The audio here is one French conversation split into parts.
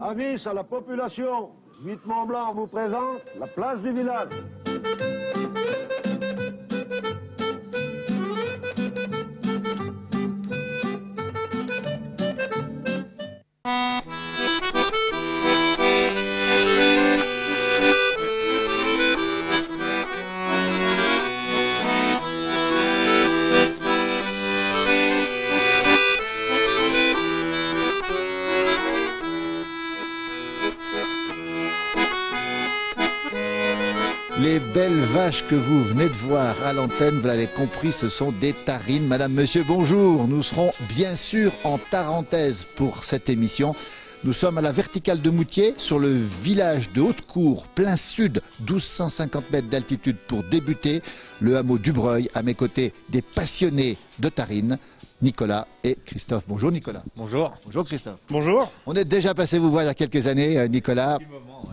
Avis à la population, 8 Mont-Blanc vous présente la place du village. Les belles vaches que vous venez de voir à l'antenne, vous l'avez compris, ce sont des tarines. Madame, monsieur, bonjour. Nous serons bien sûr en Tarentaise pour cette émission. Nous sommes à la verticale de Moutier, sur le village de Haute-Cour, plein sud, 1250 mètres d'altitude pour débuter. Le hameau du Breuil, à mes côtés, des passionnés de tarines, Nicolas et Christophe. Bonjour Nicolas. Bonjour. Bonjour Christophe. Bonjour. On est déjà passé vous voir il y a quelques années, Nicolas.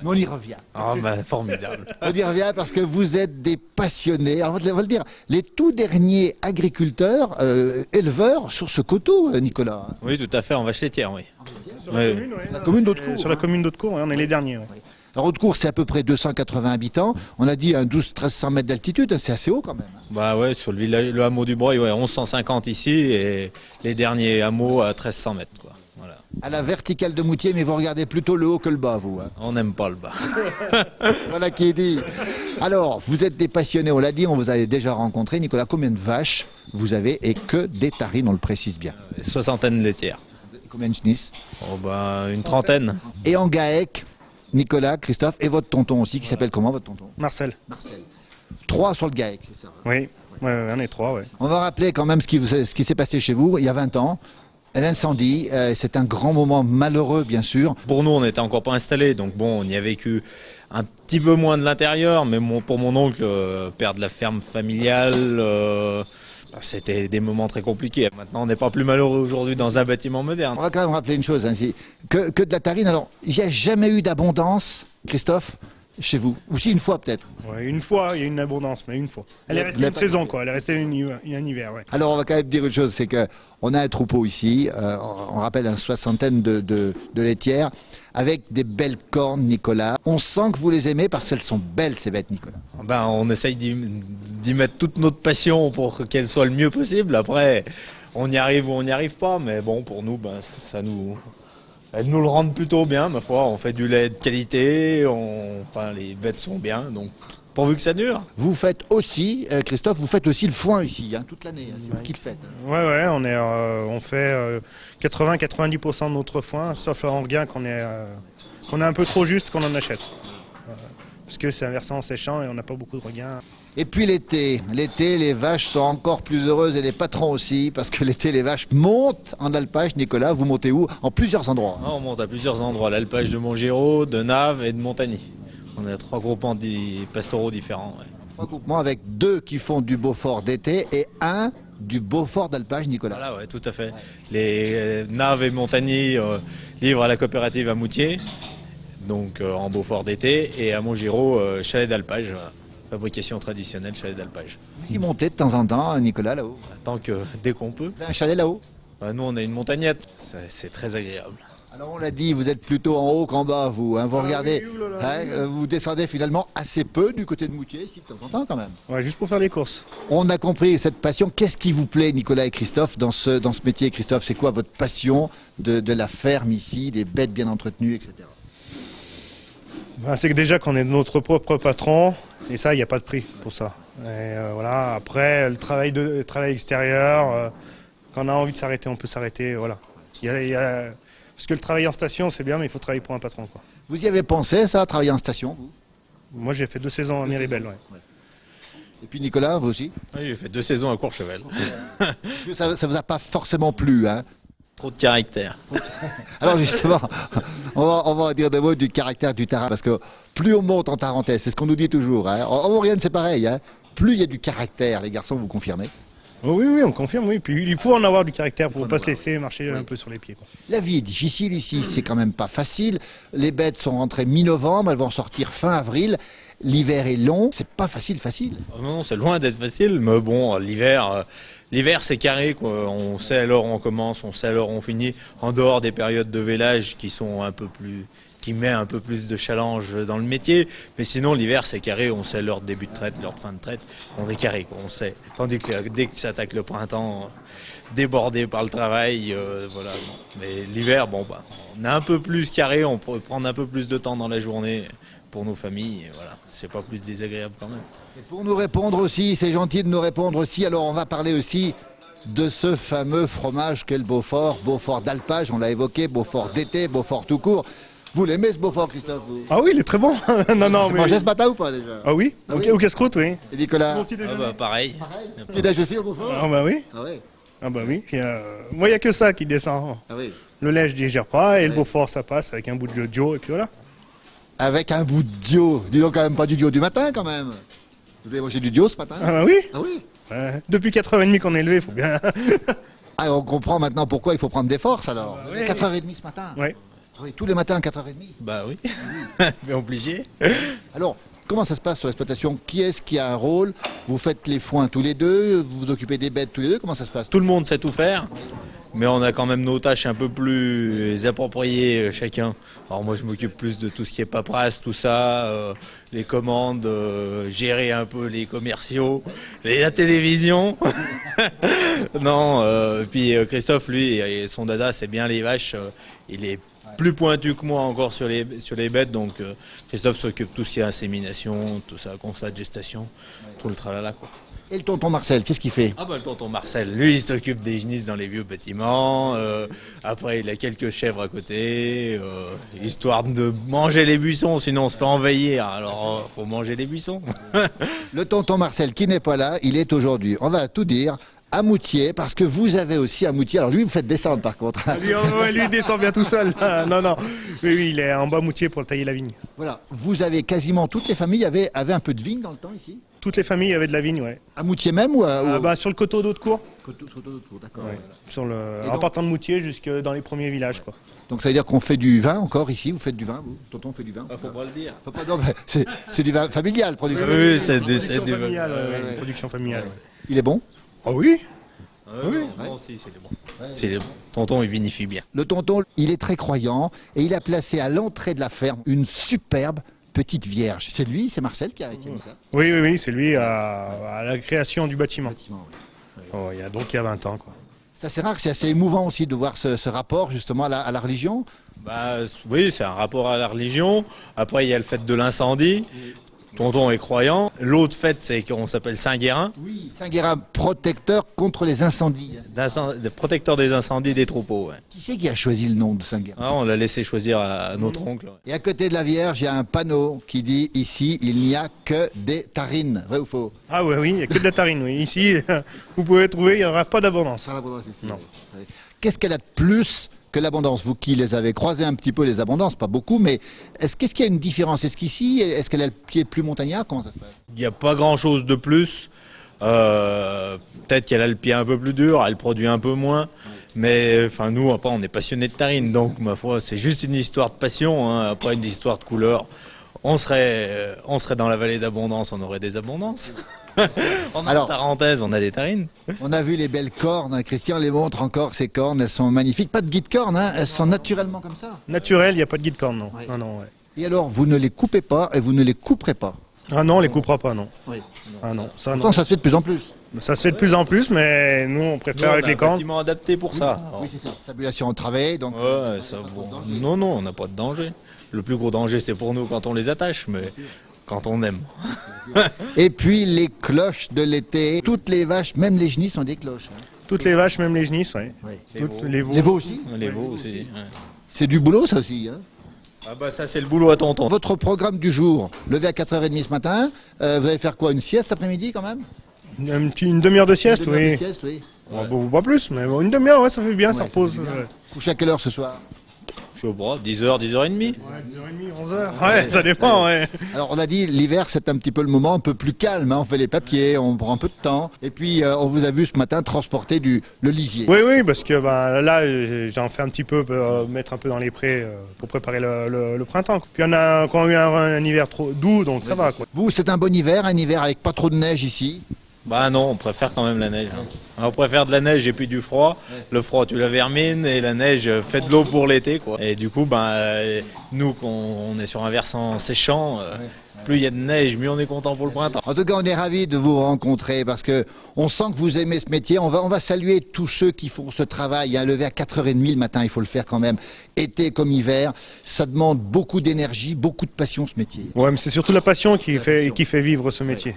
Mais on y revient. Ah bah formidable. On y revient parce que vous êtes des passionnés. Alors, on va le dire, les tout derniers agriculteurs, éleveurs sur ce coteau, Nicolas. Oui, tout à fait, en vache laitière, oui. Sur la commune, ouais. La commune d'Haute-Cour. Sur la commune d'Haute-Cour, ouais, on est les derniers. Ouais. Alors Haute-Cour, c'est à peu près 280 habitants. On a dit un 1200-1300 mètres d'altitude, c'est assez haut quand même. Bah ouais, sur le village, le hameau du Breuil, ouais, 1150 ici et les derniers hameaux à 1300 mètres, quoi. Voilà. À la verticale de Moutier, mais vous regardez plutôt le haut que le bas, vous. Hein. On n'aime pas le bas. Voilà qui est dit. Alors, vous êtes des passionnés, on l'a dit, on vous avait déjà rencontré. Nicolas, combien de vaches vous avez et que des tarines, on le précise bien. Soixantaine laitières. Combien de chenilles? Oh bah une trentaine. Et en GAEC, Nicolas, Christophe et votre tonton aussi, qui s'appelle comment votre tonton? Marcel. Marcel. 3 sur le GAEC, c'est ça? Oui, ouais, on est 3, ouais. On va rappeler quand même ce qui s'est passé chez vous il y a 20 ans. L'incendie, c'est un grand moment malheureux, bien sûr. Pour nous, on n'était encore pas installés, donc bon, on y a vécu un petit peu moins de l'intérieur, mais pour mon oncle, père de la ferme familiale, c'était des moments très compliqués. Maintenant, on n'est pas plus malheureux aujourd'hui dans un bâtiment moderne. On va quand même rappeler une chose, hein, que de la tarine. Alors, il n'y a jamais eu d'abondance, Christophe, chez vous. Ou si une fois peut-être. Ouais, une fois, il y a une abondance, mais une fois. Elle est restée une saison, quoi. Elle est restée un hiver, ouais. Alors, on va quand même dire une chose, c'est qu'on a un troupeau ici, on rappelle une soixantaine de laitières, avec des belles cornes, Nicolas. On sent que vous les aimez parce qu'elles sont belles, ces bêtes, Nicolas. Ben, on essaye d'y mettre toute notre passion pour qu'elle soit le mieux possible. Après, on y arrive ou on n'y arrive pas, mais bon, pour nous, ben, elles nous le rendent plutôt bien, ma foi. On fait du lait de qualité, enfin, les bêtes sont bien, donc pourvu que ça dure. Vous faites aussi, Christophe, vous faites aussi le foin ici, hein, toute l'année. Hein, c'est vous qui le faites. Ouais, on fait 80-90% de notre foin, sauf en regain qu'on est un peu trop juste qu'on en achète. Parce que c'est un versant séchant et on n'a pas beaucoup de regain. Et puis l'été, les vaches sont encore plus heureuses et les patrons aussi, parce que l'été, les vaches montent en alpage. Nicolas, vous montez où? En plusieurs endroits. On monte à plusieurs endroits, l'alpage de Montgéraud, de Naves et de Montagny. On a 3 groupements pastoraux différents. Ouais. 3 groupements avec 2 qui font du Beaufort d'été et 1 du Beaufort d'alpage, Nicolas. Voilà, ouais, tout à fait. Les Naves et Montagny livrent à la coopérative à Moutier, donc en Beaufort d'été, et à Montgéraud, chalet d'alpage. Fabrication traditionnelle, chalet d'alpage. Vous y montez de temps en temps, Nicolas, là-haut? Dès qu'on peut. Vous avez un chalet là-haut? Nous, on a une montagnette, c'est très agréable. Alors on l'a dit, vous êtes plutôt en haut qu'en bas, vous. Hein, vous regardez, oui, oulala, vous descendez finalement assez peu du côté de Moutier, ici, de temps en temps quand même. Ouais, juste pour faire les courses. On a compris cette passion. Qu'est-ce qui vous plaît, Nicolas et Christophe, dans ce métier? Christophe, c'est quoi votre passion de la ferme ici, des bêtes bien entretenues, etc. C'est que déjà qu'on est notre propre patron, et ça, il n'y a pas de prix pour ça. Et voilà. Après, le travail extérieur, quand on a envie de s'arrêter, on peut s'arrêter. Voilà. Parce que le travail en station, c'est bien, mais il faut travailler pour un patron, quoi. Vous y avez pensé, ça, travailler en station, vous? Moi, j'ai fait 2 saisons à Miribel. Ouais. Et puis Nicolas, vous aussi? Oui, j'ai fait 2 saisons à Courchevel. Ça vous a pas forcément plu, hein? Trop de caractère. Alors justement, on va dire des mots du caractère du terrain, parce que plus on monte en Tarentaise, c'est ce qu'on nous dit toujours, hein? En Maurienne, c'est pareil, hein? Plus il y a du caractère, les garçons, vous confirmez? Oh oui, on confirme, oui. Puis il faut en avoir du caractère pour ne pas se laisser marcher un peu sur les pieds, quoi. La vie est difficile ici, c'est quand même pas facile. Les bêtes sont rentrées mi-novembre, elles vont sortir fin avril. L'hiver est long, c'est pas facile. Non, c'est loin d'être facile, mais bon, l'hiver, L'hiver, c'est carré, quoi. On sait à l'heure où on commence, on sait à l'heure où on finit, en dehors des périodes de vélage qui sont un peu plus, qui met un peu plus de challenge dans le métier. Mais sinon, l'hiver, c'est carré, on sait l'heure de début de traite, l'heure de fin de traite, on est carré, quoi, on sait. Tandis que dès que s'attaque le printemps, débordé par le travail, voilà. Mais l'hiver, bon, bah, on est un peu plus carré, on peut prendre un peu plus de temps dans la journée pour nos familles, et voilà, c'est pas plus désagréable quand même. Et pour nous répondre aussi, c'est gentil de nous répondre aussi. Alors on va parler aussi de ce fameux fromage qu'est le Beaufort, Beaufort d'alpage, on l'a évoqué, Beaufort d'été, Beaufort tout court. Vous l'aimez ce Beaufort, Christophe, vous? Ah oui, il est très bon. Non, non, Vous mais... mangez ce matin ou pas déjà? Ah oui, Ah oui. Au casse-croûte, oui. Et Nicolas? Mon petit Ah déjeuner. bah, pareil. Petit déj aussi au Beaufort? Ah bah oui. Ah ouais. Ah bah oui. Moi, il n'y a que ça qui descend. Ah oui. Le lait, je digère pas, et le Ouais. Beaufort, ça passe avec un bout de Dio, et puis voilà. Avec un bout de dio. Dis donc quand même pas du dio du matin quand même. Vous avez mangé du dio ce matin? Ah bah oui. Ah oui. Depuis 4h30 qu'on est levé, il faut bien... Ah, on comprend maintenant pourquoi il faut prendre des forces alors. oui. 4h30 ce matin. Ouais. Ah oui, tous les matins à 4h30. Bah oui, mais obligé. Alors, comment ça se passe sur l'exploitation? Qui est-ce qui a un rôle? Vous faites les foins tous les deux? Vous vous occupez des bêtes tous les deux? Comment ça se passe? Tout le monde sait tout faire, mais on a quand même nos tâches un peu plus appropriées chacun. Alors moi je m'occupe plus de tout ce qui est paperasse, tout ça, les commandes, gérer un peu les commerciaux, la télévision. Non, puis Christophe lui, et son dada c'est bien les vaches, il est plus pointu que moi encore sur les bêtes, donc Christophe s'occupe de tout ce qui est insémination, tout ça, constat de gestation, tout le tralala quoi. Et le tonton Marcel, qu'est-ce qu'il fait? Ah bah le tonton Marcel, lui il s'occupe des genisses dans les vieux bâtiments, après il a quelques chèvres à côté, histoire de manger les buissons, sinon on se fait envahir, alors faut manger les buissons. Le tonton Marcel qui n'est pas là, il est aujourd'hui, on va tout dire, à Moutier, parce que vous avez aussi à Moutier, alors lui vous faites descendre par contre. Lui, il descend bien tout seul. Non, non. Oui, oui, il est en bas Moutier pour tailler la vigne. Voilà, vous avez quasiment toutes les familles avaient un peu de vigne dans le temps ici? Toutes les familles avaient de la vigne, ouais. À Moutier même ou à... Bah, sur le coteau d'eau de cour. D'accord. Ouais. Et En donc- partant de Moutier jusque dans les premiers villages, quoi. Donc ça veut dire qu'on fait du vin encore ici? Vous faites du vin, vous? Tonton fait du vin? Faut pas le dire. Faut pas- non, mais c'est du vin familial, production. Oui, c'est Production du... familiale, ouais, ouais. Production familiale. Ouais. Il est bon? Ah oui. Oui, non, si, c'est bon. C'est bon. Tonton il vinifie bien. Le tonton, il est très croyant et il a placé à l'entrée de la ferme une superbe petite vierge. C'est lui, c'est Marcel qui a mis ça? Oui, oui, oui, c'est lui à la création du bâtiment. Oh, il y a 20 ans, quoi. Ça c'est rare, c'est assez émouvant aussi de voir ce rapport justement à la religion. Bah oui, c'est un rapport à la religion. Après il y a le fait de l'incendie. Tonton est croyant. L'autre fait, c'est qu'on s'appelle Saint-Guérin, Oui, Saint-Guérin, protecteur contre les incendies. protecteur des incendies des troupeaux. Ouais. Qui c'est qui a choisi le nom de Saint-Guérin? Ah, on l'a laissé choisir à notre oncle. Ouais. Et à côté de la Vierge, il y a un panneau qui dit ici, il n'y a que des tarines. Vrai ou faux? Ah ouais, oui, il n'y a que de la tarine, oui. Ici, vous pouvez trouver, il n'y aura pas d'abondance. Non. Qu'est-ce qu'elle a de plus que l'abondance? Vous qui les avez croisés un petit peu les abondances, pas beaucoup, mais qu'est-ce qu'il y a une différence? Est-ce qu'ici, est-ce qu'elle a le pied plus montagnard? Comment ça se passe? Il n'y a pas grand-chose de plus. Peut-être qu'elle a le pied un peu plus dur, elle produit un peu moins. Mais enfin, nous, après, on est passionnés de tarine, donc ma foi, c'est juste une histoire de passion. Hein. Après, une histoire de couleur. On serait dans la vallée d'abondance, on aurait des abondances. Alors- En Tarentaise, on a des tarines. On a vu les belles cornes, hein. Christian les montre encore, ces cornes, elles sont magnifiques. Pas de guide cornes, hein. Elles sont naturellement comme ça. Naturel, il n'y a pas de guide corne, non. Oui. Ah non, ouais. Et alors, vous ne les coupez pas et vous ne les couperez pas. Ah non, on les coupera pas, non. Oui. Ah non, ça non. Pourtant, ça se fait de plus en plus. Ça se fait de plus en plus, mais nous, on préfère avec les un cornes. bâtiment adapté pour ça. Oui, c'est ça. Tabulation entravée, donc... Ouais, ça, bon. Non, non, on n'a pas de danger. Le plus gros danger, c'est pour nous quand on les attache, mais quand on aime. Et puis, les cloches de l'été. Toutes les vaches, même les genisses, ont des cloches. hein. Toutes les vaches, même les genisses, oui. Oui. Les veaux. Les veaux. Les veaux aussi. Les veaux aussi. Ouais. C'est du boulot, ça aussi. hein. Ah bah ça, c'est le boulot à tonton. Votre programme du jour, levé à 4h30 ce matin, vous allez faire quoi? Une sieste après-midi quand même? Une demi-heure de sieste, Une demi-heure de oui. sieste, oui. Bon, pas plus, mais bon, une demi-heure, ouais, ça fait bien, ça Ouais, repose. ça fait du bien. Ouais, Coucher à quelle heure ce soir? Je sais pas, 10h, 10h30. 10h30, 11h. Ouais, ça dépend, ouais. Alors on a dit l'hiver c'est un petit peu le moment un peu plus calme, hein. On fait les papiers, on prend un peu de temps. Et puis on vous a vu ce matin transporter le lisier. Oui, oui, parce que ben, là, j'en fais un petit peu, mettre un peu dans les prés pour préparer le printemps. Puis on a quand même eu un hiver trop doux, donc ça va, quoi. Vous c'est un bon hiver avec pas trop de neige ici. Bah non, on préfère quand même la neige. On préfère de la neige et puis du froid. Le froid, tu la vermines, et la neige fait de l'eau pour l'été, quoi. Et du coup, nous, on est sur un versant séchant. Plus il y a de neige, mieux on est content pour le printemps. En tout cas, on est ravis de vous rencontrer parce que on sent que vous aimez ce métier. On va saluer tous ceux qui font ce travail. Lever à 4h30 le matin, il faut le faire quand même. Été comme hiver, ça demande beaucoup d'énergie, beaucoup de passion ce métier. Ouais, mais c'est surtout la passion qui fait vivre ce métier.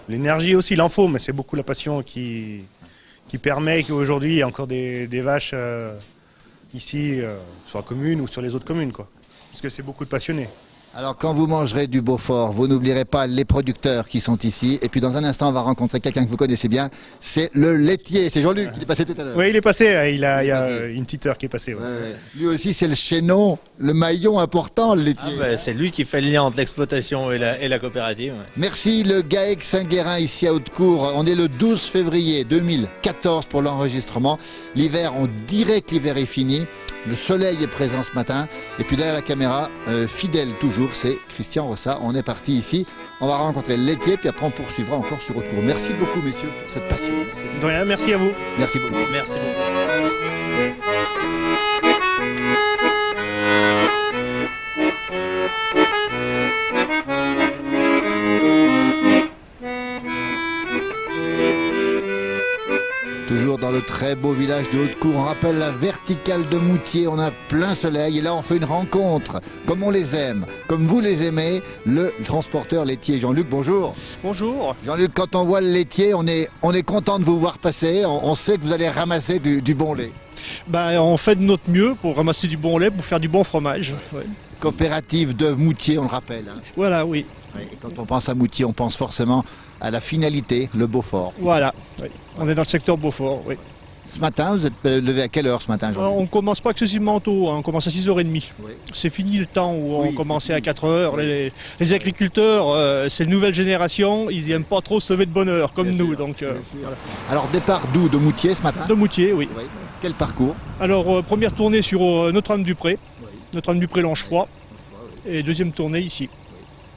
L'énergie aussi, il en faut, mais c'est beaucoup la passion qui permet qu'aujourd'hui, il y a encore des vaches ici, sur la commune ou sur les autres communes, quoi. Parce que c'est beaucoup de passionnés. Alors quand vous mangerez du Beaufort, vous n'oublierez pas les producteurs qui sont ici. Et puis dans un instant, on va rencontrer quelqu'un que vous connaissez bien. C'est le laitier, c'est Jean-Luc, il est passé tout à l'heure. Oui, il est passé, il y a une petite heure qui est passée. Ouais. Lui aussi, c'est le chaînon, le maillon important, le laitier. C'est lui qui fait le lien entre l'exploitation et la coopérative. Merci, le GAEC Saint-Guérin ici à Haute-Cour. On est le 12 février 2014 pour l'enregistrement. L'hiver, on dirait que l'hiver est fini. Le soleil est présent ce matin. Et puis derrière la caméra, fidèle toujours, c'est Christian Rossa. On est parti ici. On va rencontrer le laitier, puis après on poursuivra encore sur Haute-Cour. Merci beaucoup, messieurs, pour cette passion. De rien, merci à vous. Merci beaucoup. Merci beaucoup. Toujours dans le très beau village de Haute-Cour, on rappelle la verticale de Moutier, on a plein soleil et là on fait une rencontre, comme on les aime, comme vous les aimez, le transporteur laitier Jean-Luc, bonjour. Bonjour. Jean-Luc, quand on voit le laitier, on est content de vous voir passer, on sait que vous allez ramasser du bon lait. On fait de notre mieux pour ramasser du bon lait, pour faire du bon fromage. Ouais. Coopérative de Moutier, on le rappelle. Hein. Voilà, oui. Et quand on pense à Moutier, on pense forcément à la finalité, le Beaufort. Voilà, oui. On est dans le secteur Beaufort, oui. Ce matin, vous êtes levé à quelle heure ce matin, Jean-Luc? On ne commence pas excessivement tôt, hein. On commence à 6h30. Oui. C'est fini le temps où on commençait à 4h. Oui. Les agriculteurs, c'est une nouvelle génération, ils n'aiment pas trop se lever de bonne heure, comme Bien nous. sûr, Donc, voilà. Alors, départ d'où? De Moutier ce matin? De Moutier, oui. Oui. Quel parcours? Alors, première tournée sur Notre-Dame-du-Pré, Oui. Notre-Dame-du-Pré-Lanchefroid, et deuxième tournée ici.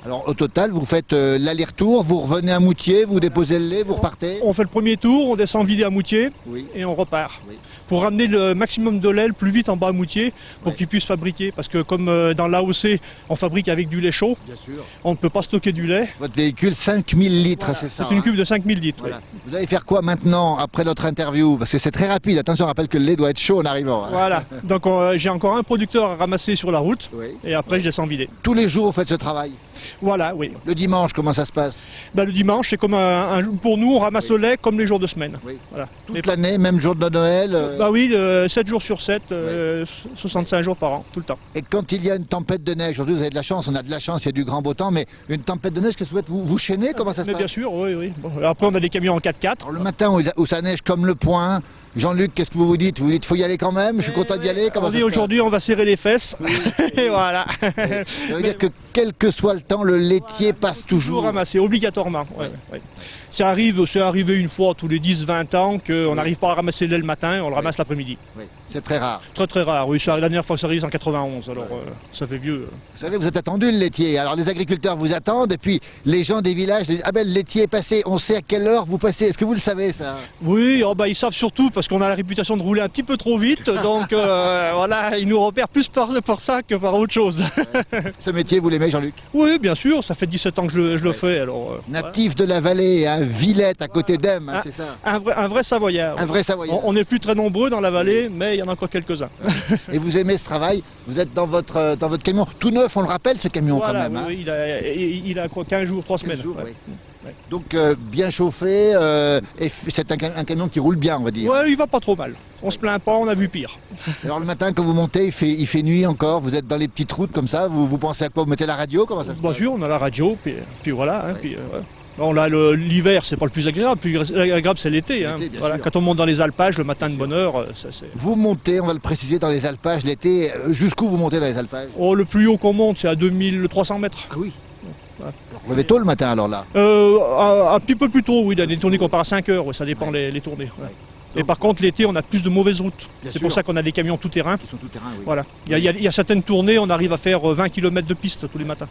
Alors au total, vous faites l'aller-retour, vous revenez à Moutier, vous déposez le lait, vous repartez? On fait le premier tour, on descend vider à Moutier Oui. et on repart. Oui. Pour ramener le maximum de lait le plus vite en bas à Moutier pour qu'ils puissent fabriquer. Parce que comme dans l'AOC, on fabrique avec du lait chaud, Bien sûr. on ne peut pas stocker du lait. Votre véhicule, 5000 litres, Voilà, c'est ça? C'est une hein cuve de 5000 litres. Voilà. Oui. Vous allez faire quoi maintenant, après notre interview? Parce que c'est très rapide, attention, on rappelle que le lait doit être chaud en arrivant. Hein. Voilà. Donc j'ai encore un producteur à ramasser sur la route Oui. et après je descends vider. Tous les jours, vous faites ce travail? Voilà, oui. Le dimanche, comment ça se passe? Le dimanche, c'est comme un jour pour nous, on ramasse le lait comme les jours de semaine. Oui. Voilà. Toute l'année, même jour de Noël? Oui, 7 jours sur 7, 65 jours par an, tout le temps. Et quand il y a une tempête de neige, aujourd'hui vous avez de la chance, on a de la chance, il y a du grand beau temps, mais une tempête de neige, qu'est-ce que vous faites? Vous chaînez? Comment ça se Mais passe? bien sûr, oui, oui. Bon, après, on a des camions en 4x4. Alors, le matin où ça neige comme le poing, Jean-Luc, qu'est-ce que vous vous dites? Vous dites faut y aller quand même? Je suis content d'y aller. Comment On ça dit se passe? aujourd'hui, on va serrer les fesses. Et voilà. Ça veut dire que quel que soit le temps, le laitier passe toujours. Ramasser, obligatoirement. Ouais. C'est arrivé une fois tous les 10-20 ans qu'on n'arrive pas à ramasser le lait le matin et on le ramasse l'après-midi. Oui, c'est très rare. Très très rare, oui. La dernière fois que ça arrive, c'est en 91, alors ça fait vieux. Vous savez, vous êtes attendu le laitier. Alors les agriculteurs vous attendent et puis les gens des villages disent ah ben le laitier est passé, on sait à quelle heure vous passez. Est-ce que vous le savez ça? Oui, ils savent surtout parce qu'on a la réputation de rouler un petit peu trop vite, donc voilà, ils nous repèrent plus pour ça que par autre chose. Ce métier, vous l'aimez Jean-Luc? Oui, bien sûr, ça fait 17 ans que je le fais, alors. Natif de la vallée, à Villette à côté d'Em, hein, c'est ça? Un vrai Savoyard. Un vrai Savoyard. On n'est plus très nombreux dans la vallée, mais il y en a encore quelques-uns. Et vous aimez ce travail? Vous êtes dans votre camion tout neuf, on le rappelle ce camion Voilà, quand même. oui, il a quoi, 15 jours, 3 semaines. 15 jours, Ouais. oui. Ouais. Donc bien chauffé, et c'est un camion qui roule bien, on va dire. Ouais, il va pas trop mal. On se plaint pas, on a vu pire. Alors le matin quand vous montez, il fait nuit encore, vous êtes dans les petites routes comme ça, vous pensez à quoi? Vous mettez la radio? Comment ça se Bien passe? sûr, on a la radio, puis voilà. Hein, puis, ouais. Bon, là, l'hiver, c'est pas le plus agréable. Le plus agréable, c'est l'été. Hein. L'été, bien Voilà, sûr. quand on monte dans les alpages le matin de bonne heure, ça c'est. Vous montez, on va le préciser, dans les alpages l'été. Jusqu'où vous montez dans les alpages? Oh, le plus haut qu'on monte, c'est à 2300 mètres. Ah oui. Ouais. Alors, vous levez tôt le matin alors là? Un petit peu plus tôt, oui. Il y a des tournées qu'on part à 5 heures, ouais, ça dépend les tournées. Ouais. Et par contre, l'été, on a plus de mauvaises routes. Bien C'est sûr. pour ça qu'on a des camions tout-terrain. Qui sont tout terrain, oui. Voilà. Il y a certaines tournées, on arrive à faire 20 km de piste tous les matins.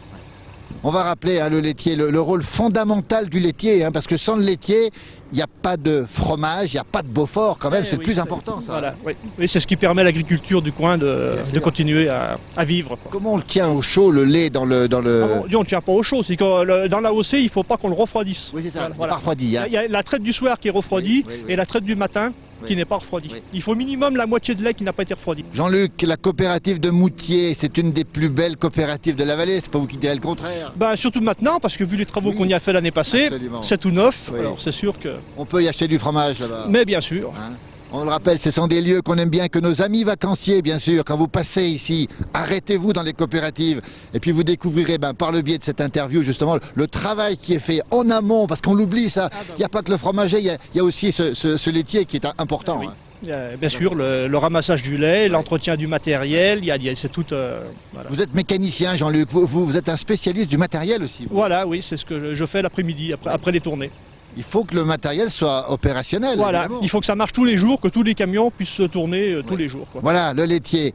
On va rappeler le laitier, le rôle fondamental du laitier, parce que sans le laitier, il n'y a pas de fromage, il n'y a pas de Beaufort quand même, c'est le plus important ça. Voilà, oui. Et c'est ce qui permet à l'agriculture du coin de continuer à vivre, quoi. Comment on le tient au chaud, le lait dans le... Ah bon, on ne tient pas au chaud, c'est que dans l'AOC, il ne faut pas qu'on le refroidisse. Oui, c'est ça, Voilà. pas refroidi. Il y a la traite du soir qui est refroidie Oui. et la traite du matin qui n'est pas refroidie. Oui. Il faut minimum la moitié de lait qui n'a pas été refroidi. Jean-Luc, la coopérative de Moutier, c'est une des plus belles coopératives de la vallée, c'est pas vous qui direz le contraire. Surtout maintenant, parce que vu les travaux Oui. qu'on y a fait l'année passée, Absolument. 7 ou 9, Oui. alors c'est sûr que... On peut y acheter du fromage là-bas. Mais bien sûr. On le rappelle, ce sont des lieux qu'on aime bien, que nos amis vacanciers, bien sûr, quand vous passez ici, arrêtez-vous dans les coopératives. Et puis vous découvrirez, par le biais de cette interview, justement, le travail qui est fait en amont, parce qu'on l'oublie ça. Il n'y a pas que le fromager, il y a aussi ce laitier qui est important. Oui. Bien sûr, le ramassage du lait, l'entretien du matériel, c'est tout... voilà. Vous êtes mécanicien, Jean-Luc, vous êtes un spécialiste du matériel aussi. Voilà, oui, c'est ce que je fais l'après-midi, après les tournées. Il faut que le matériel soit opérationnel. Voilà, évidemment. il faut que ça marche tous les jours, que tous les camions puissent se tourner tous les jours, quoi. Voilà, le laitier.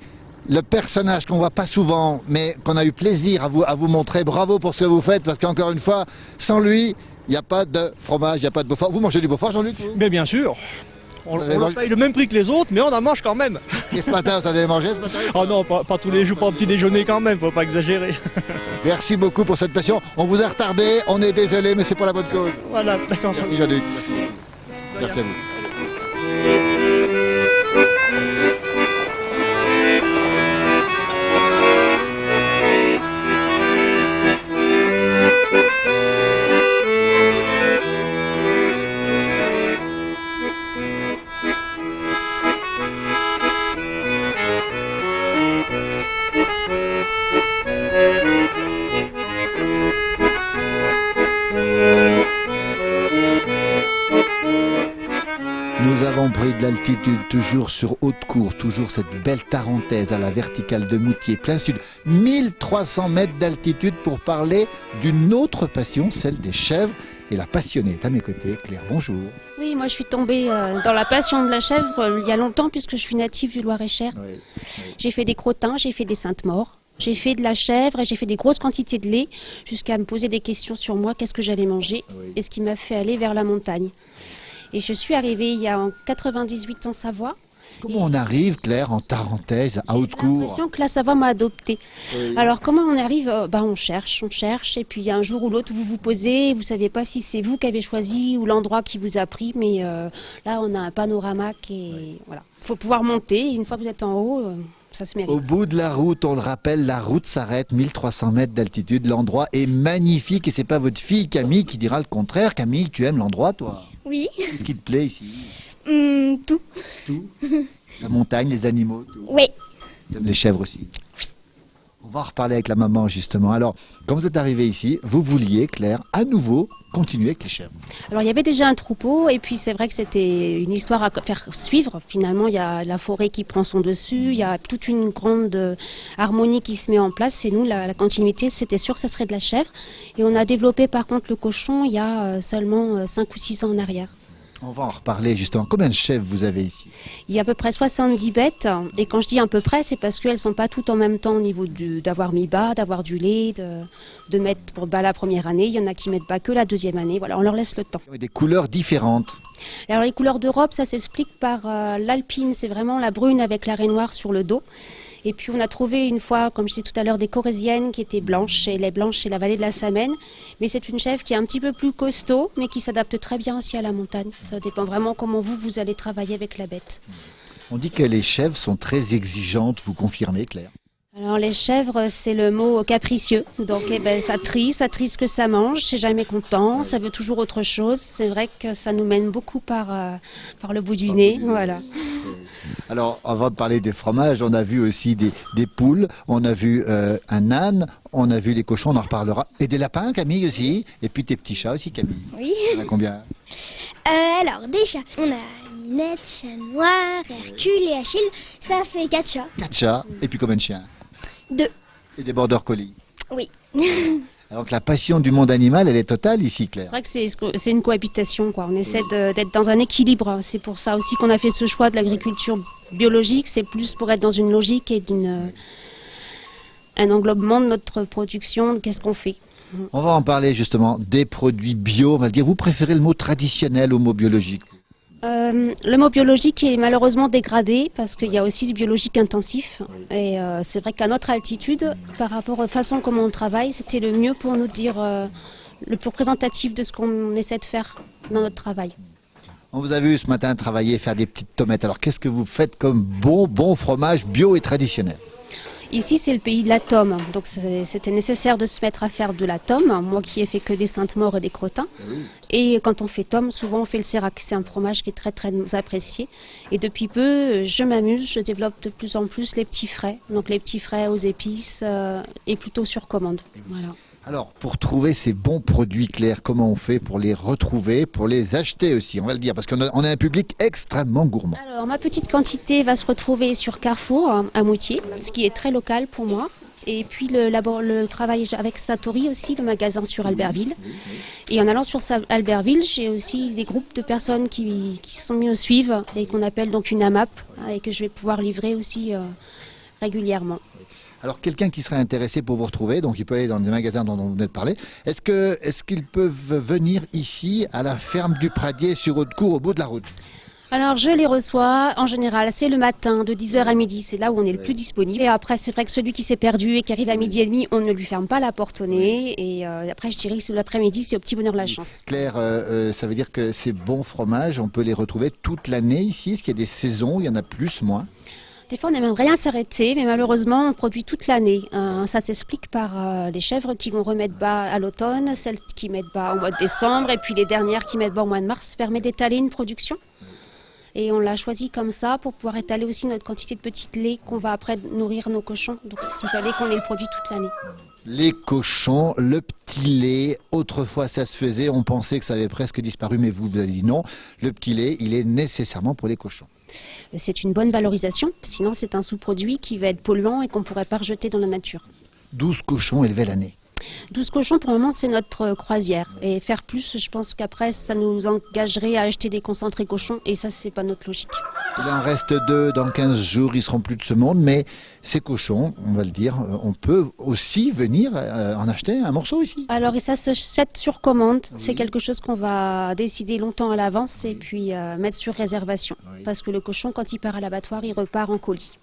Le personnage qu'on voit pas souvent, mais qu'on a eu plaisir à vous montrer. Bravo pour ce que vous faites, parce qu'encore une fois, sans lui, il n'y a pas de fromage, il n'y a pas de Beaufort. Vous mangez du Beaufort, Jean-Luc? Mais bien sûr, on mangé... paye le même prix que les autres, mais on en mange quand même. Et ce matin, vous allez manger ce matin? Oh non, pas tous les jours, pas au petit déjeuner quand même, faut pas exagérer. Merci beaucoup pour cette passion. On vous a retardé, on est désolé, mais c'est pour la bonne cause. Voilà, d'accord. Merci Jean-Luc. Merci à vous. Nous avons pris de l'altitude toujours sur Haute-Cour, toujours cette belle Tarentaise à la verticale de Moutier, plein sud. 1300 mètres d'altitude pour parler d'une autre passion, celle des chèvres. Et la passionnée est à mes côtés. Claire, bonjour. Oui, moi je suis tombée dans la passion de la chèvre il y a longtemps puisque je suis native du Loir-et-Cher. Oui. J'ai fait des crottins, j'ai fait des saintes-maures. J'ai fait de la chèvre et j'ai fait des grosses quantités de lait jusqu'à me poser des questions sur moi, qu'est-ce que j'allais manger, et ce qui m'a fait aller vers la montagne. Et je suis arrivée il y a en 98 en Savoie. Comment on arrive, Claire, en Tarentaise, à J'ai Haute-Cour? l'impression que la Savoie m'a adoptée. Oui. Alors comment on arrive? On cherche, et puis il y a un jour ou l'autre vous vous posez, vous ne savez pas si c'est vous qui avez choisi ou l'endroit qui vous a pris, mais là on a un panorama qui est... Voilà. Il faut pouvoir monter, et une fois que vous êtes en haut, ça se mérite. Au bout de la route, on le rappelle, la route s'arrête, 1300 mètres d'altitude, l'endroit est magnifique et c'est pas votre fille Camille qui dira le contraire. Camille, tu aimes l'endroit, toi? Oui, Qu'est-ce qui te plaît ici? tout. Tout? La montagne, les animaux, tout? Oui. Tu aimes les chèvres aussi? On va en reparler avec la maman justement. Alors, quand vous êtes arrivé ici, vous vouliez, Claire, à nouveau continuer avec les chèvres. Alors il y avait déjà un troupeau et puis c'est vrai que c'était une histoire à faire suivre. Finalement il y a la forêt qui prend son dessus, il y a toute une grande harmonie qui se met en place et nous la continuité c'était sûr ça serait de la chèvre. Et on a développé par contre le cochon il y a seulement 5 ou 6 ans en arrière. On va en reparler justement. Combien de chèvres vous avez ici? Il y a à peu près 70 bêtes et quand je dis à peu près c'est parce qu'elles ne sont pas toutes en même temps au niveau d'avoir mis bas, d'avoir du lait, de mettre pour bas la première année. Il y en a qui mettent bas que la deuxième année. Voilà, on leur laisse le temps. Des couleurs différentes. Alors les couleurs d'Europe, ça s'explique par l'alpine, c'est vraiment la brune avec la raie noire sur le dos. Et puis on a trouvé une fois, comme je disais tout à l'heure, des corésiennes qui étaient blanches, et les blanches c'est la vallée de la Samène. Mais c'est une chèvre qui est un petit peu plus costaud, mais qui s'adapte très bien aussi à la montagne. Ça dépend vraiment comment vous allez travailler avec la bête. On dit que les chèvres sont très exigeantes, vous confirmez, Claire? Alors les chèvres, c'est le mot capricieux. Donc ça trie ce que ça mange, c'est jamais content, ça veut toujours autre chose. C'est vrai que ça nous mène beaucoup par le bout du nez. Voilà. Alors, avant de parler des fromages, on a vu aussi des poules, on a vu un âne, on a vu les cochons, on en reparlera. Et des lapins, Camille aussi. Et puis tes petits chats aussi, Camille. Oui. On a combien? Alors, des chats. On a Minette, Chat Noir, Hercule et Achille. Ça fait 4 chats. 4 chats. Et puis combien de chiens? 2. Et des border collies. Oui. Alors que la passion du monde animal, elle est totale ici, Claire. C'est vrai que c'est une cohabitation, quoi. On essaie d'être dans un équilibre. C'est pour ça aussi qu'on a fait ce choix de l'agriculture biologique. C'est plus pour être dans une logique et un englobement de notre production. Qu'est-ce qu'on fait? On va en parler justement des produits bio, on va le dire. Vous préférez le mot traditionnel au mot biologique? Le mot biologique est malheureusement dégradé parce qu'il y a aussi du biologique intensif. Et c'est vrai qu'à notre altitude, par rapport aux façons comment on travaille, c'était le mieux pour nous dire le plus représentatif de ce qu'on essaie de faire dans notre travail. On vous a vu ce matin travailler, faire des petites tomates. Alors qu'est-ce que vous faites comme bon fromage bio et traditionnel? Ici, c'est le pays de la tome, donc c'était nécessaire de se mettre à faire de la tome, moi qui ai fait que des Sainte-Maure et des Crottins. Et quand on fait tome, souvent on fait le sérac, c'est un fromage qui est très très apprécié. Et depuis peu, je m'amuse, je développe de plus en plus les petits frais, donc les petits frais aux épices et plutôt sur commande. Voilà. Alors, pour trouver ces bons produits, Claire, comment on fait pour les retrouver, pour les acheter aussi, on va le dire, parce qu'on a un public extrêmement gourmand. Alors, ma petite quantité va se retrouver sur Carrefour, à Moutier, ce qui est très local pour moi. Et puis le travail avec Satori aussi, le magasin sur Albertville. Et en allant sur Albertville, j'ai aussi des groupes de personnes qui se sont mis au suivre et qu'on appelle donc une AMAP et que je vais pouvoir livrer aussi régulièrement. Alors, quelqu'un qui serait intéressé pour vous retrouver, donc il peut aller dans les magasins dont vous venez de parler, est-ce qu'ils peuvent venir ici, à la ferme du Pradier, sur Haute-Cour, au bout de la route? Alors, je les reçois, en général, c'est le matin, de 10h à midi, c'est là où on est le plus disponible. Et après, c'est vrai que celui qui s'est perdu et qui arrive à midi et demi, on ne lui ferme pas la porte au nez. Et après, je dirais que c'est l'après-midi, c'est au petit bonheur la chance. Claire, ça veut dire que ces bons fromages, on peut les retrouver toute l'année ici? Est-ce qu'il y a des saisons, il y en a plus, moins? Des fois, on n'aime rien s'arrêter, mais malheureusement, on produit toute l'année. Ça s'explique par les chèvres qui vont remettre bas à l'automne, celles qui mettent bas au mois de décembre, et puis les dernières qui mettent bas au mois de mars, permet d'étaler une production. Et on l'a choisi comme ça pour pouvoir étaler aussi notre quantité de petits laits qu'on va après nourrir nos cochons. Donc il fallait qu'on ait le produit toute l'année. Les cochons, le petit lait, autrefois ça se faisait, on pensait que ça avait presque disparu, mais vous avez dit non. Le petit lait, il est nécessairement pour les cochons. C'est une bonne valorisation, sinon c'est un sous-produit qui va être polluant et qu'on ne pourrait pas rejeter dans la nature. 12 cochons élevés l'année. 12 cochons, pour le moment, c'est notre croisière. Et faire plus, je pense qu'après, ça nous engagerait à acheter des concentrés cochons. Et ça, c'est pas notre logique. Il en reste 2 dans 15 jours, ils seront plus de ce monde. Mais ces cochons, on va le dire, on peut aussi venir en acheter un morceau ici. Alors, et ça se jette sur commande. Oui. C'est quelque chose qu'on va décider longtemps à l'avance et puis mettre sur réservation. Oui. Parce que le cochon, quand il part à l'abattoir, il repart en colis.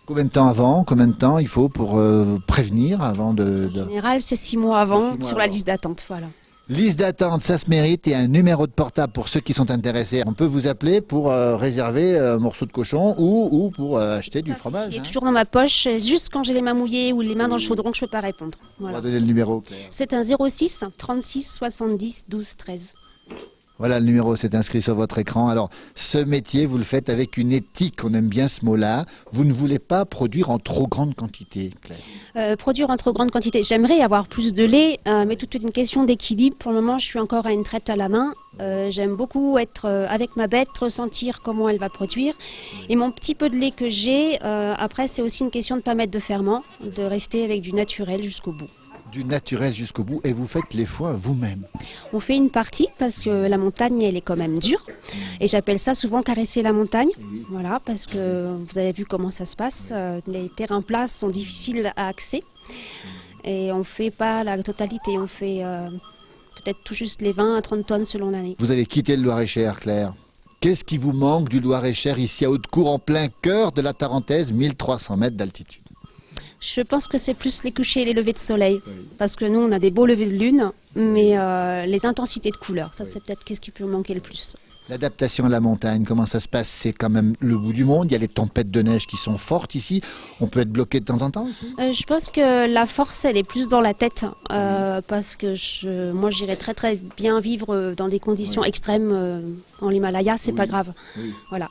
Combien de temps avant? Combien de temps il faut pour prévenir avant de... En général, c'est 6 mois avant sur la liste d'attente. Voilà. Liste d'attente, ça se mérite. Et un numéro de portable pour ceux qui sont intéressés. On peut vous appeler pour réserver un morceau de cochon ou pour acheter du fromage. Il est toujours dans ma poche. Juste quand j'ai les mains mouillées ou les mains dans le chaudron que je ne peux pas répondre. Voilà. On va donner le numéro, Claire. C'est un 06 36 70 12 13. Voilà, le numéro s'est inscrit sur votre écran. Alors, ce métier, vous le faites avec une éthique, on aime bien ce mot-là. Vous ne voulez pas produire en trop grande quantité, Claire? Produire en trop grande quantité, j'aimerais avoir plus de lait, mais toute une question d'équilibre. Pour le moment, je suis encore à une traite à la main. J'aime beaucoup être avec ma bête, ressentir comment elle va produire. Et mon petit peu de lait que j'ai, après, c'est aussi une question de ne pas mettre de ferment, de rester avec du naturel jusqu'au bout. Du naturel jusqu'au bout, et vous faites les foins vous-même? On fait une partie parce que la montagne, elle est quand même dure. Et j'appelle ça souvent caresser la montagne. Voilà, parce que vous avez vu comment ça se passe. Les terrains plats sont difficiles à accéder. Et on ne fait pas la totalité. On fait peut-être tout juste les 20 à 30 tonnes selon l'année. Vous avez quitté le Loir-et-Cher, Claire. Qu'est-ce qui vous manque du Loir-et-Cher ici à Haute-Cour, en plein cœur de la Tarentaise, 1300 mètres d'altitude? Je pense que c'est plus les couchers et les levées de soleil. Parce que nous, on a des beaux levées de lune, mais les intensités de couleurs, ça c'est peut-être ce qui peut manquer le plus. L'adaptation à la montagne, comment ça se passe? C'est quand même le bout du monde. Il y a les tempêtes de neige qui sont fortes ici. On peut être bloqué de temps en temps aussi? Je pense que la force, elle est plus dans la tête. Parce que moi, j'irais très très bien vivre dans des conditions extrêmes en l'Himalaya, c'est pas grave. Voilà.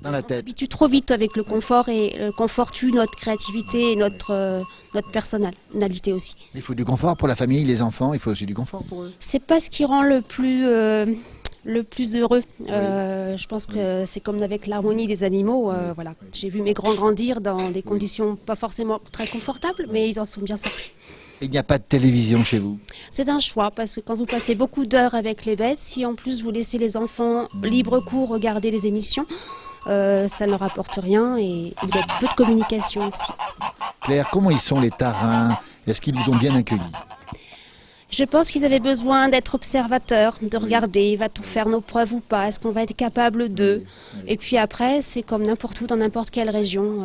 Dans la tête. On s'habitue trop vite avec le confort et le confort tue notre créativité et notre personnalité aussi. Il faut du confort pour la famille, les enfants, il faut aussi du confort pour eux. C'est pas ce qui rend le plus heureux. Je pense que c'est comme avec l'harmonie des animaux. Voilà. J'ai vu mes grands grandir dans des conditions pas forcément très confortables, mais ils en sont bien sortis. Il n'y a pas de télévision chez vous? C'est un choix, parce que quand vous passez beaucoup d'heures avec les bêtes, si en plus vous laissez les enfants libre cours regarder les émissions, ça ne leur apporte rien et vous avez peu de communication aussi. Claire, comment ils sont les Tarins? Est-ce qu'ils vous ont bien accueillis? Je pense qu'ils avaient besoin d'être observateurs, de regarder, va-t-on faire nos preuves ou pas, est-ce qu'on va être capable d'eux. Et puis après, c'est comme n'importe où, dans n'importe quelle région.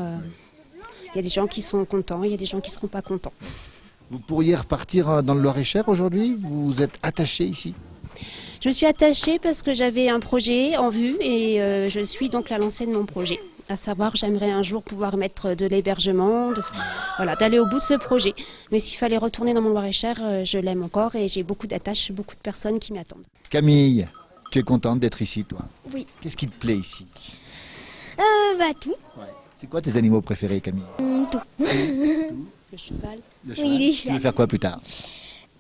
Il y a des gens qui sont contents, il y a des gens qui ne seront pas contents. Vous pourriez repartir dans le Loir-et-Cher aujourd'hui? Vous êtes attaché ici? Je me suis attachée parce que j'avais un projet en vue et je suis donc la lancée de mon projet. À savoir, j'aimerais un jour pouvoir mettre de l'hébergement, voilà, d'aller au bout de ce projet. Mais s'il fallait retourner dans mon Loir-et-Cher, je l'aime encore et j'ai beaucoup d'attaches, beaucoup de personnes qui m'attendent. Camille, tu es contente d'être ici, toi? Oui. Qu'est-ce qui te plaît ici? Tout. C'est quoi tes animaux préférés, Camille? Tout. Le cheval. Le Oui, les Tu veux chevals. faire quoi plus tard?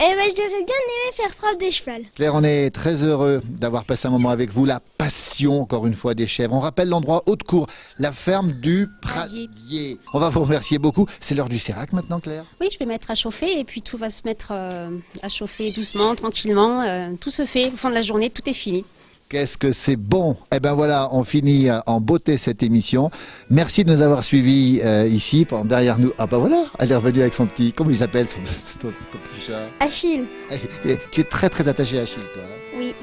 Eh ben, j'aurais bien aimé faire preuve de cheval. Claire, on est très heureux d'avoir passé un moment avec vous. La passion, encore une fois, des chèvres. On rappelle l'endroit Haute-Cour, la ferme du Pradier. On va vous remercier beaucoup. C'est l'heure du sérac maintenant, Claire? Oui, je vais mettre à chauffer et puis tout va se mettre à chauffer doucement, tranquillement. Tout se fait au fond de la journée, tout est fini. Qu'est-ce que c'est bon! Eh ben voilà, on finit en beauté cette émission. Merci de nous avoir suivis ici, derrière nous. Ah ben voilà, elle est revenue avec son petit... Comment il s'appelle, ton petit chat? Achille. Tu es très très attaché à Achille, toi. Hein? Oui.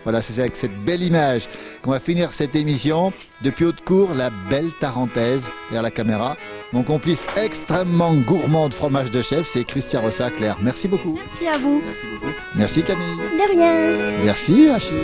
Voilà, c'est avec cette belle image qu'on va finir cette émission. Depuis Haute-Cour, la belle Tarentaise, derrière la caméra. Mon complice extrêmement gourmand de fromage de chèvre, c'est Christian Rossa. Claire, merci beaucoup. Merci à vous. Merci beaucoup. Merci Camille. De rien. Merci Achille.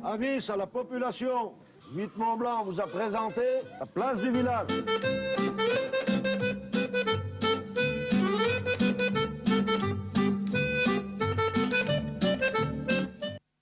Avis à la population, Huit Mont Blanc vous a présenté la place du village.